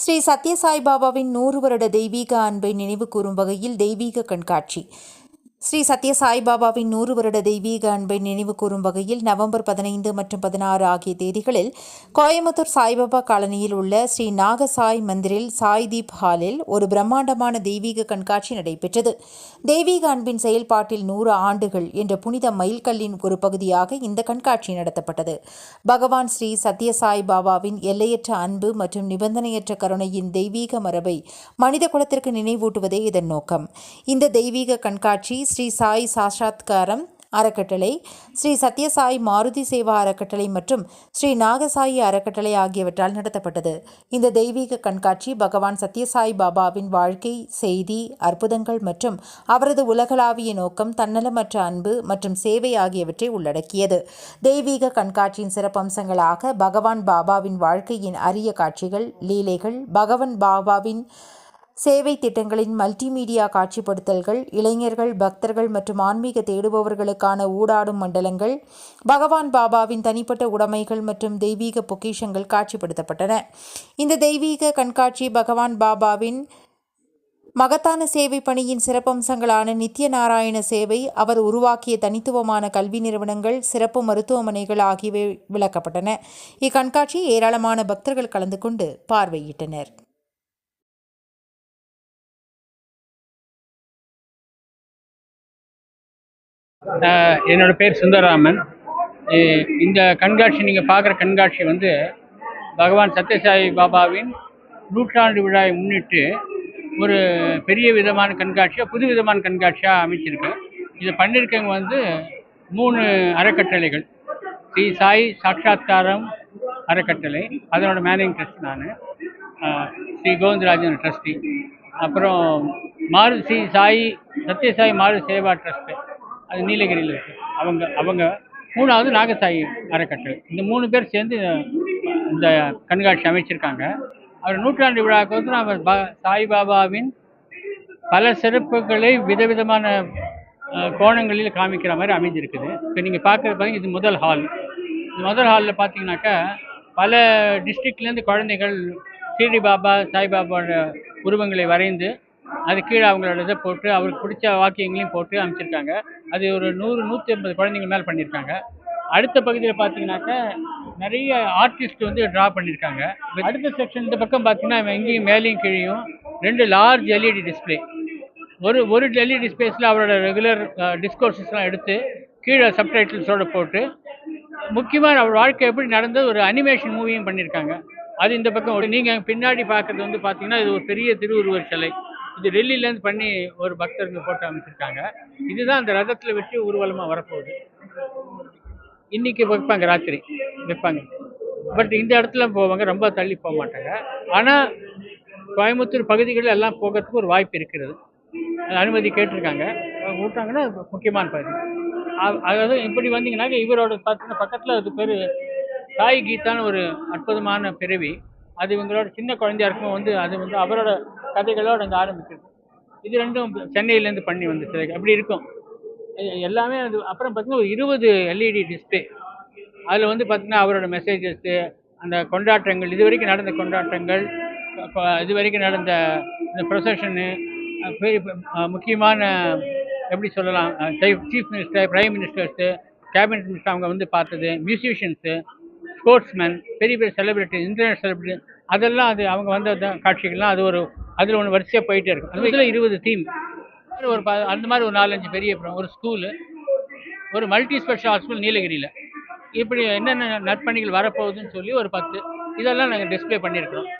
ஸ்ரீ சத்ய சாய்பாபாவின் 100 வருட தெய்வீக அன்பை நினைவு கூறும் வகையில் தெய்வீக கண்காட்சி. ஸ்ரீ சத்ய சாய்பாபாவின் 100 வருட தெய்வீக அன்பை நினைவு கூறும் வகையில் நவம்பர் 15 மற்றும் 16 ஆகிய தேதிகளில் கோயம்புத்தூர் சாய்பாபா காலனியில் உள்ள ஸ்ரீ நாகசாய் மந்திரில் சாய்தீப் ஹாலில் ஒரு பிரம்மாண்டமான தெய்வீக கண்காட்சி நடைபெற்றது. தெய்வீக அன்பின் செயல்பாட்டில் 100 ஆண்டுகள் என்ற புனித மைல்கல்லின் ஒரு பகுதியாக இந்த கண்காட்சி நடத்தப்பட்டது. பகவான் ஸ்ரீ சத்ய சாய் பாபாவின் எல்லையற்ற அன்பு மற்றும் நிபந்தனையற்ற கருணையின் தெய்வீக மரபை மனித குலத்திற்கு நினைவூட்டுவதே இதன் நோக்கம். இந்த தெய்வீக கண்காட்சி ஸ்ரீ சாய் சாட்சாத்காரம் அறக்கட்டளை, ஸ்ரீ சத்ய சாய் மாருதி சேவா அறக்கட்டளை மற்றும் ஸ்ரீ நாகசாயி அறக்கட்டளை ஆகியவற்றால் நடத்தப்பட்டது. இந்த தெய்வீக கண்காட்சி பகவான் சத்ய சாய் பாபாவின் வாழ்க்கை, செய்தி, அற்புதங்கள் மற்றும் அவரது உலகளாவிய நோக்கம், தன்னலமற்ற அன்பு மற்றும் சேவை ஆகியவற்றை உள்ளடக்கியது. தெய்வீக கண்காட்சியின் சிறப்பம்சங்களாக பகவான் பாபாவின் வாழ்க்கையின் அரிய காட்சிகள், லீலைகள், பகவான் பாபாவின் சேவை திட்டங்களின் மல்டிமீடியா காட்சிப்படுத்தல்கள், இளைஞர்கள், பக்தர்கள் மற்றும் ஆன்மீக தேடுபவர்களுக்கான ஊடாடும் மண்டலங்கள், பகவான் பாபாவின் தனிப்பட்ட உடைமைகள் மற்றும் தெய்வீக பொக்கிஷங்கள் காட்சிப்படுத்தப்பட்டன. இந்த தெய்வீக கண்காட்சி பகவான் பாபாவின் மகத்தான சேவை பணியின் சிறப்பம்சங்களான நித்திய நாராயண சேவை, அவர் உருவாக்கிய தனித்துவமான கல்வி நிறுவனங்கள், சிறப்பு மருத்துவமனைகள் ஆகியவை விளக்கப்பட்டன. இக்கண்காட்சியை ஏராளமான பக்தர்கள் கலந்து கொண்டு பார்வையிட்டனர். என்னோட பேர் சுந்தரராமன். இந்த கண்காட்சி நீங்கள் பார்க்குற கண்காட்சி பகவான் சத்யசாய் பாபாவின் 100ஆண்டு விழாவை முன்னிட்டு ஒரு பெரிய விதமான கண்காட்சியாக, புது விதமான கண்காட்சியாக அமைச்சிருக்கு. இதை பண்ணியிருக்கவங்க 3 அறக்கட்டளைகள். ஸ்ரீ சாய் சாட்சாத்காரம் அறக்கட்டளை, அதனோட மேனேஜிங் ட்ரஸ்ட் நான், ஸ்ரீ கோவிந்தராஜன் ட்ரஸ்டி, அப்புறம் ஸ்ரீ சாய் சத்யசாய் மாருதி சேவா ட்ரஸ்ட்டு, அது நீலகிரியில் இருக்குது. அவங்க 3வது நாகசாயி அறக்கட்டளை. இந்த 3 பேர் சேர்ந்து இந்த கண்காட்சி அமைச்சிருக்காங்க. அவர் 100ஆண்டு விழாவுக்கு நம்ம சாய்பாபாவின் பல சிறப்புகளை விதவிதமான கோணங்களில் காமிக்கிற மாதிரி அமைஞ்சிருக்குது. இப்போ நீங்கள் பார்க்குறது இது முதல் ஹால். இந்த முதல் ஹாலில் பார்த்தீங்கன்னாக்கா பல டிஸ்ட்ரிக்ட்லேருந்து குழந்தைகள் ஷீரடி பாபா, சாய்பாபாவோட உருவங்களை வரைந்து அது கீழே அவங்களோட இதை போட்டு அவருக்கு பிடிச்ச வாக்கியங்களையும் போட்டு அமைச்சிருக்காங்க. அது ஒரு 100-150 குழந்தைங்க மேலே பண்ணியிருக்காங்க. அடுத்த பகுதியில் பார்த்தீங்கன்னாக்கா நிறைய ஆர்டிஸ்ட் ட்ரா பண்ணியிருக்காங்க. அடுத்த செக்ஷன் இந்த பக்கம் பார்த்தீங்கன்னா எங்கேயும் மேலேயும் கீழேயும் 2 லார்ஜ் எல்இடி டிஸ்பிளே. ஒரு எல்இடி டிஸ்பிளேஸில் அவரோட ரெகுலர் டிஸ்கோர்ஸஸ்லாம் எடுத்து கீழே சப்டைட்டில்ஸோடு போட்டு முக்கியமாக அவர் வாழ்க்கை எப்படி நடந்தது ஒரு அனிமேஷன் மூவியும் பண்ணியிருக்காங்க. அது இந்த பக்கம் நீங்கள் பின்னாடி பார்க்குறது பார்த்தீங்கன்னா இது ஒரு பெரிய திருவுருவர் சிலை. இது டெல்லியிலேருந்து பண்ணி ஒரு பக்தருக்கு போட்டு அமைச்சிருக்காங்க. இதுதான் அந்த ரதத்தில் வச்சு ஊர்வலமாக வரப்போகுது. இன்றைக்கி வைப்பாங்க, ராத்திரி வைப்பாங்க. பட் இந்த இடத்துல போவாங்க, ரொம்ப தள்ளி போக மாட்டாங்க. ஆனால் கோயம்புத்தூர் பகுதிகளில் எல்லாம் போகிறதுக்கு ஒரு வாய்ப்பு இருக்கிறது. அனுமதி கேட்டிருக்காங்க. விட்டாங்கன்னா முக்கியமான பகுதி. அதாவது இப்படி வந்தீங்கன்னாக்க இவரோட பார்த்தீங்கன்னா பக்கத்தில் அது பேர் சாய் கீதான்னு ஒரு அற்புதமான பிறவி. அது இவங்களோட சின்ன குழந்தையா இருக்கும் அது அவரோட கதைகளோடு அங்கே ஆரம்பிக்குது. இது 2ம் சென்னையிலேருந்து பண்ணி வந்துச்சு. அப்படி இருக்கும் எல்லாமே. அது அப்புறம் பார்த்தீங்கன்னா ஒரு 20 எல்இடி டிஸ்பிளே. அதில் பார்த்தீங்கன்னா அவரோட மெசேஜஸ்ஸு, அந்த கொண்டாட்டங்கள், இது வரைக்கும் நடந்த கொண்டாட்டங்கள், இது வரைக்கும் நடந்த இந்த ப்ரொசஷனு, முக்கியமான எப்படி சொல்லலாம், chief minister, prime ministers, cabinet minister அவங்க பார்த்தது, மியூசிஷியன்ஸு, ஸ்போர்ட்ஸ்மேன், பெரிய பெரிய செலிபிரிட்டி, இன்டர்நேஷனல் செலிபிரிட்டி, அதெல்லாம் அது அவங்க காட்சிகள்லாம் அது அதில் ஒன்று வரிசையாக போயிட்டே இருக்கும். அது இதில் 20 தீம் அந்த மாதிரி ஒரு 4-5 பெரிய ஒரு ஸ்கூலு, ஒரு மல்டி ஸ்பெஷல் ஹாஸ்பிட்டல் நீலகிரியில், இப்படி என்னென்ன நற்பணிகள் வரப்போகுதுன்னு சொல்லி ஒரு 10 இதெல்லாம் நாங்கள் டிஸ்பிளே பண்ணியிருக்கிறோம்.